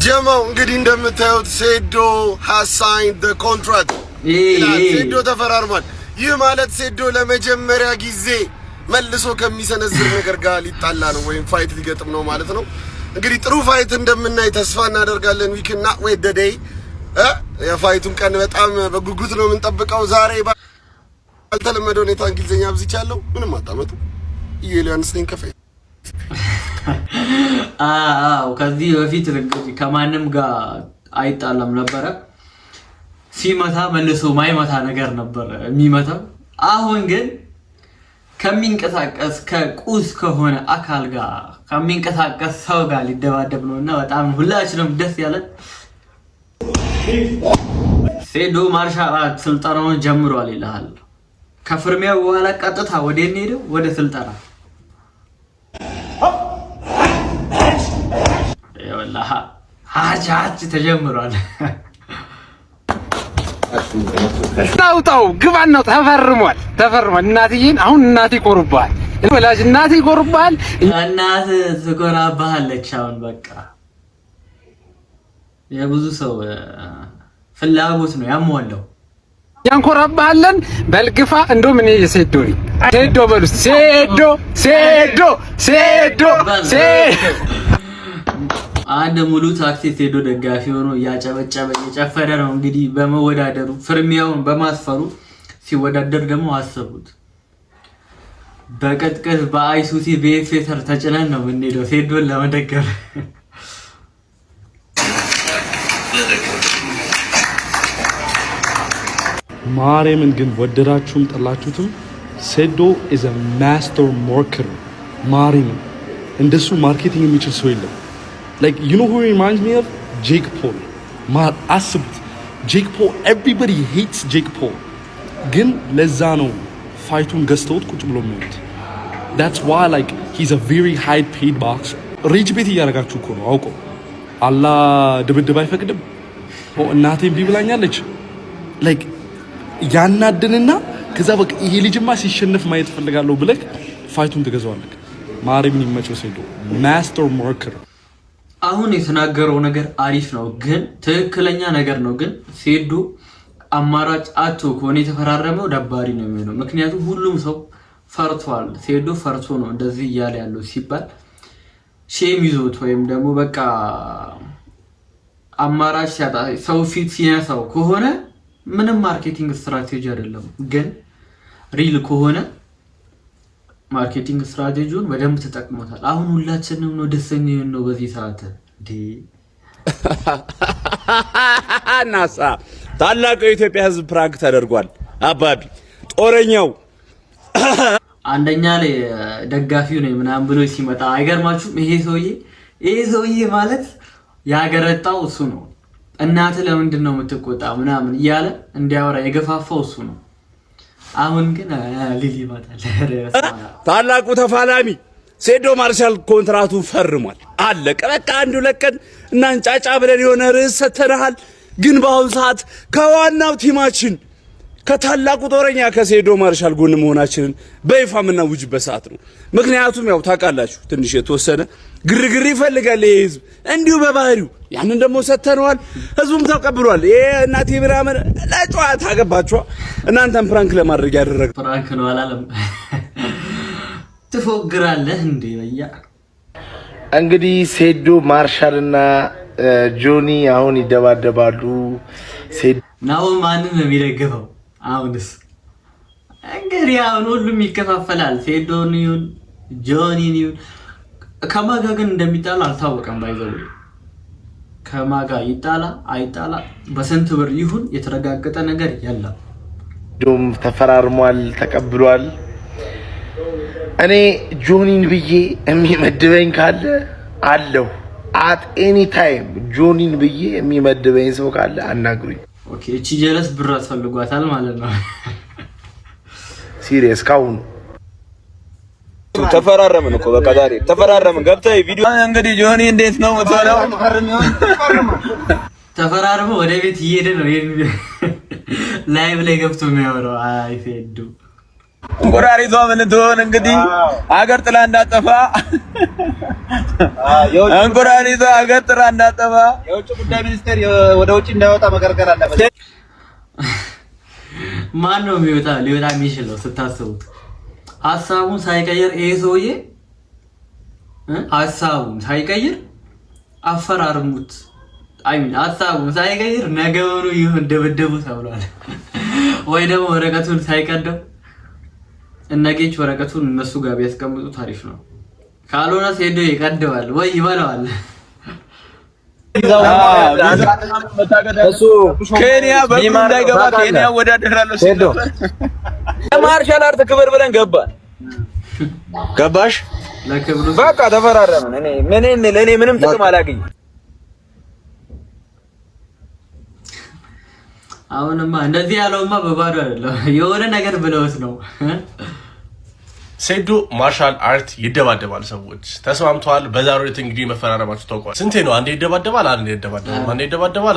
ጀማው እንግዲህ እንደምታዩት ሴዶ has signed the contract ሴዶ ተፈራርሟል። ይህ ማለት ሴዶ ለመጀመሪያ ጊዜ መልሶ ከሚሰነዝር ነገር ጋር ሊጣላ ነው ወይም ፋይት ሊገጥም ነው ማለት ነው። እንግዲህ ጥሩ ፋይት እንደምናይ ተስፋ እናደርጋለን። we cannot wait the day የፋይቱን ቀን በጣም በጉጉት ነው የምንጠብቀው። ዛሬ ባልተለመደ ሁኔታ እንግሊዝኛ አብዝቻለሁ። ምንም አታመጡ ኢሊያንስ ነኝ ከፈይ ከዚህ በፊት ከማንም ጋር አይጣላም ነበረ። ሲመታ መልሶ ማይመታ ነገር ነበር የሚመታው። አሁን ግን ከሚንቀሳቀስ ከቁስ ከሆነ አካል ጋር ከሚንቀሳቀስ ሰው ጋር ሊደባደብ ነውና በጣም ሁላችንም ደስ ያለን። ሴዶ ማርሻል አርት ስልጠናውን ጀምሯል ይላል። ከፍርሚያው በኋላ ቀጥታ ወደ ሄደው ወደ ስልጠና ወላሂ አጃጅ ተጀምሯል። ታውጣው ግባን ነው ተፈርሟል። እናትዬን አሁን እናቴ ይቆርባል። ወላጅ እናቴ ይቆርባል። እናት ትቆራባለች። አሁን በቃ የብዙ ሰው ፍላጎት ነው ያሟላው። ያንኮራባለን በልግፋ እንደውም እኔ የሴዶ ነኝ። ሴዶ በሉስ ሴዶ ሴዶ ሴዶ አንድ ሙሉ ታክሲ ሴዶ ደጋፊ ሆኖ ያጨበጨበ እየጨፈረ ነው። እንግዲህ በመወዳደሩ ፍርሚያውን በማስፈሩ ሲወዳደር ደግሞ አሰቡት በቀጥቀጥ በአይሱሲ በኤፌሰር ተጭነን ነው የምንሄደው ሴዶን ለመደገፍ። ማርያምን ግን ወደዳችሁም ጠላችሁትም ሴዶ is a master marketer። ማርያምን እንደሱ ማርኬቲንግ የሚችል ሰው የለም። like you know who he reminds me of? Jake Paul። አስቡት Jake Paul, everybody hates Jake Paul ግን ለዛ ነው ፋይቱን ገዝተውት ቁጭ ብሎ የሚሉት። that's why like he's a very high paid boxer። ሪጅ ቤት እያደረጋችሁ እኮ ነው አውቀው። አላህ ድብድብ አይፈቅድም። እናቴም ቢብላኛለች like ያናድንና ከዛ በቃ ይሄ ልጅማ ሲሸነፍ ማየት ፈልጋለሁ ብለህ ፋይቱን ትገዛዋለህ። ማርያምን ይመቸው ሴዶ ማስተር ማርኬተር። አሁን የተናገረው ነገር አሪፍ ነው ግን ትክክለኛ ነገር ነው ግን ሴዶ አማራጭ አቶ ከሆነ የተፈራረመው ደባሪ ነው የሚሆነው። ምክንያቱም ሁሉም ሰው ፈርቷል። ሴዶ ፈርቶ ነው እንደዚህ እያለ ያለው ሲባል ሼም ይዞት ወይም ደግሞ በቃ አማራጭ ሲያጣ ሰው ፊት ሲነሳው ከሆነ ምንም ማርኬቲንግ ስትራቴጂ አይደለም። ግን ሪል ከሆነ ማርኬቲንግ ስትራቴጂውን በደንብ ተጠቅሞታል። አሁን ሁላችንም ነው ደስተኛ ነው በዚህ ሰዓት ናሳ ታላቁ የኢትዮጵያ ሕዝብ ፕራንክ ተደርጓል። አባቢ ጦረኛው አንደኛ ላይ ደጋፊው ነው ምናምን ብሎ ሲመጣ አይገርማችሁም? ይሄ ሰውዬ ማለት ያገረጣው እሱ ነው። እናት ለምንድን ነው የምትቆጣ ምናምን እያለ እንዲያወራ የገፋፋው እሱ ነው። አሁን ግን ሊሊ ማታለ ታላቁ ተፋላሚ ሴዶ ማርሻል ኮንትራቱ ፈርሟል። አለቀ በቃ። አንዱ ለቀን እና እንጫጫ ብለን የሆነ ርዕስ ሰተናል። ግን በአሁኑ ሰዓት ከዋናው ቲማችን ከታላቁ ጦረኛ ከሴዶ ማርሻል ጎን መሆናችንን በይፋ የምናውጅበት ሰዓት ነው። ምክንያቱም ያው ታውቃላችሁ ትንሽ የተወሰነ ግርግር ይፈልጋል ይሄ ህዝብ እንዲሁ በባህሪው። ያንን ደግሞ ሰተነዋል፣ ህዝቡም ተቀብሏል። ይሄ እናቴ ብራመን ለጨዋታ ገባችሁ። እናንተም ፕራንክ ለማድረግ ያደረገ ፕራንክ ነው አላለም። ትፎግራለህ እንዴ በያ። እንግዲህ ሴዶ ማርሻልና ጆኒ አሁን ይደባደባሉ። ሴዶ ነው ማንን ነው የሚደግፈው? አሁንስ እንግዲህ አሁን ሁሉም ይከፋፈላል። ሴዶን ይሁን ጆኒን ይሁን ከማጋ ግን እንደሚጣላ አልታወቀም። ባይዘው ከማጋ ይጣላ አይጣላ በስንት ብር ይሁን የተረጋገጠ ነገር የለም። ዶም ተፈራርሟል፣ ተቀብሏል። እኔ ጆኒን ብዬ የሚመድበኝ ካለ አለው at any time ጆኒን ብዬ የሚመድበኝ ሰው ካለ አናግሩኝ። ኦኬ እቺ ጀለስ ብር አስፈልጓታል ማለት ነው። ሲሪየስ ካሁን ተፈራረምን እኮ በቃ ዛሬ ተፈራረምን። ገብተህ ቪዲዮ እንግዲህ ጆኒ እንዴት ነው ወጣው? ተፈራርሞ ወደ ቤት እየሄደ ነው። ላይቭ ላይ ገብቶ የሚያወራው አይ ፌዱ እንቁራሪቷ ምን ትሆን እንግዲህ አገር ጥላ እንዳጠፋ እንቁራሪቷ አገር ጥላ እንዳጠፋ የውጭ ጉዳይ ሚኒስቴር ወደ ውጭ እንዳይወጣ መከልከል አለበት። ማን ነው ሊወጣ የሚችለው ስታስቡት? ሀሳቡን ሳይቀይር ይሄ ሰውዬ ሀሳቡን ሳይቀይር አፈራርሙት። ሀሳቡን ሳይቀይር ነገሩ ይሁን ደብደቡ ተብሏል። ወይ ደግሞ ወረቀቱን ሳይቀደው እነጌች ወረቀቱን እነሱ ጋር ቢያስቀምጡ ታሪፍ ነው። ካልሆነ ሴዶ ይቀደዋል ወይ ይበላዋል። እሱ ኬንያ በኩል እንዳይገባ ኬንያ ወዳደራለሁ ሴዶ ለማርሻል አርት ክብር ብለን ገባሽ ለክብሩ በቃ ተፈራረምን። ለኔ ምንም ጥቅም አላገኝም። አሁንማ እንደዚህ ያለውማ በባዶ አይደለም የሆነ ነገር ብለውት ነው። ሴዶ ማርሻል አርት ይደባደባል። ሰዎች ተስማምተዋል። በዛሬው ዕለት እንግዲህ መፈራረማችሁ ታውቋል። ስንቴ ነው አንዴ ይደባደባል፣ አንዴ አይደባደባል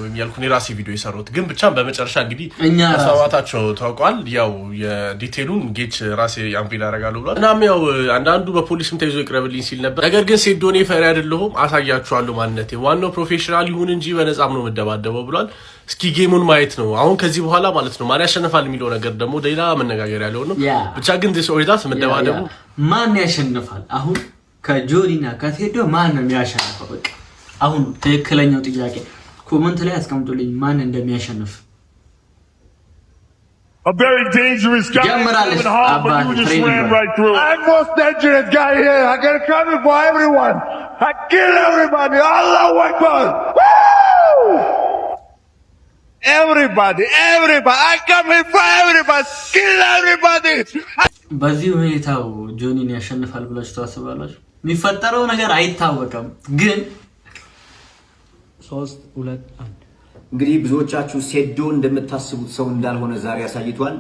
እያልኩ የራሴ ቪዲዮ የሰሩት ግን ብቻ በመጨረሻ እንግዲህ መስማማታቸው ታውቋል። ያው የዲቴሉን ጌች ራሴ አንቪል አደርጋለሁ ብሏል። እናም ያው አንዳንዱ በፖሊስም ተይዞ ይቅረብልኝ ሲል ነበር። ነገር ግን ሴዶ እኔ ፈሪ አይደለሁም፣ አሳያችኋለሁ ማንነቴ። ዋናው ፕሮፌሽናል ይሁን እንጂ በነፃም ነው የምደባደበው ብሏል። እስኪ ጌሙን ማየት ነው አሁን ከዚህ በኋላ ማለት ነው። ማን ያሸንፋል የሚለው ነገር ደግሞ ሌላ መነጋገር ያለው ነው። ብቻ ግን ዲስኦርዳስ መደባደቡ ማን ያሸንፋል? አሁን ከጆኒና ከሴዶ ማን ነው የሚያሸንፈው? በቃ አሁን ትክክለኛው ጥያቄ ኮሜንት ላይ አስቀምጡልኝ ማን እንደሚያሸንፍ። A very dangerous guy coming home, but you just ran right through it. I'm most dangerous guy here. I got it coming for everyone. I kill everybody. Allahu Akbar. Woo! Everybody. I come here for everybody. Kill everybody. በዚህ ሁኔታው ጆኒን ያሸንፋል ብላችሁ ታስባላችሁ? የሚፈጠረው ነገር አይታወቅም፣ ግን 3 2 1 እንግዲህ ብዙዎቻችሁ ሴዶ እንደምታስቡት ሰው እንዳልሆነ ዛሬ አሳይቷል።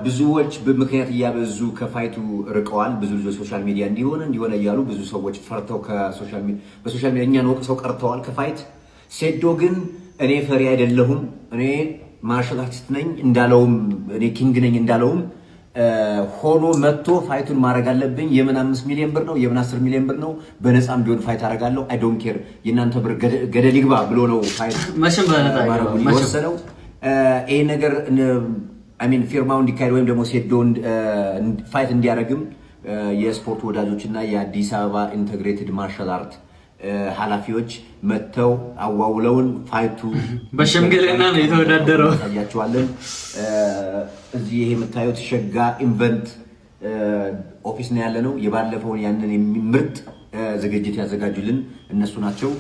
ብዙዎች በምክንያት እያበዙ ከፋይቱ ርቀዋል። ብዙ ልጆች ሶሻል ሚዲያ እንዲሆነ እያሉ ብዙ ሰዎች ፈርተው በሶሻል ሚዲያ እኛን ወቅሰው ቀርተዋል ከፋይት። ሴዶ ግን እኔ ፈሪ አይደለሁም፣ እኔ ማርሻል አርቲስት ነኝ እንዳለውም እኔ ኪንግ ነኝ እንዳለውም ሆኖ መጥቶ ፋይቱን ማድረግ አለብኝ። የምን 5 ሚሊዮን ብር ነው የምን 10 ሚሊዮን ብር ነው በነፃም ቢሆን ፋይት አደርጋለሁ። አይ ዶንት ኬር የእናንተ ብር ገደል ይግባ ብሎ ነው ፋይት ወሰነው። ይሄ ነገር ፊርማው እንዲካሄድ ወይም ደግሞ ሴዶን ፋይት እንዲያደርግም የስፖርት ወዳጆችና የአዲስ አበባ ኢንተግሬትድ ማርሻል አርት ኃላፊዎች መተው አዋውለውን ፋይቱ በሽምግልና ነው የተወዳደረው። ታያችኋለን። እዚህ ይሄ የምታዩት ሸጋ ኢቨንት ኦፊስ ነው ያለነው። የባለፈውን ያንን ምርጥ ዝግጅት ያዘጋጁልን እነሱ ናቸው።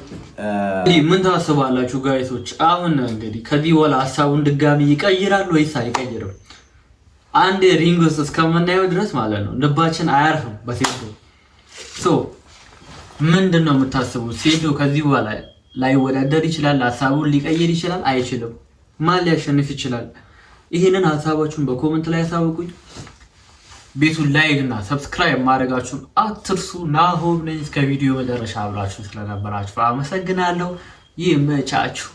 ምን ታስባላችሁ ጋይሶች? አሁን እንግዲህ ከዚህ በኋላ ሀሳቡን ድጋሚ ይቀይራል ወይስ አይቀይርም? አንድ ሪንግ ውስጥ እስከምናየው ድረስ ማለት ነው ልባችን አያርፍም በሴዶ። ምንድነው የምታስቡት? ሴዶ ከዚህ በኋላ ላይወዳደር ይችላል? ሀሳቡን ሊቀይር ይችላል? አይችልም? ማን ሊያሸንፍ ይችላል? ይሄንን ሀሳባችሁን በኮሜንት ላይ ያሳውቁኝ። ቤቱን ላይክ እና ሰብስክራይብ ማድረጋችሁን አትርሱ። ናሆም ነኝ። እስከ ቪዲዮ መጨረሻ አብራችሁ ስለነበራችሁ አመሰግናለሁ። ይመቻችሁ።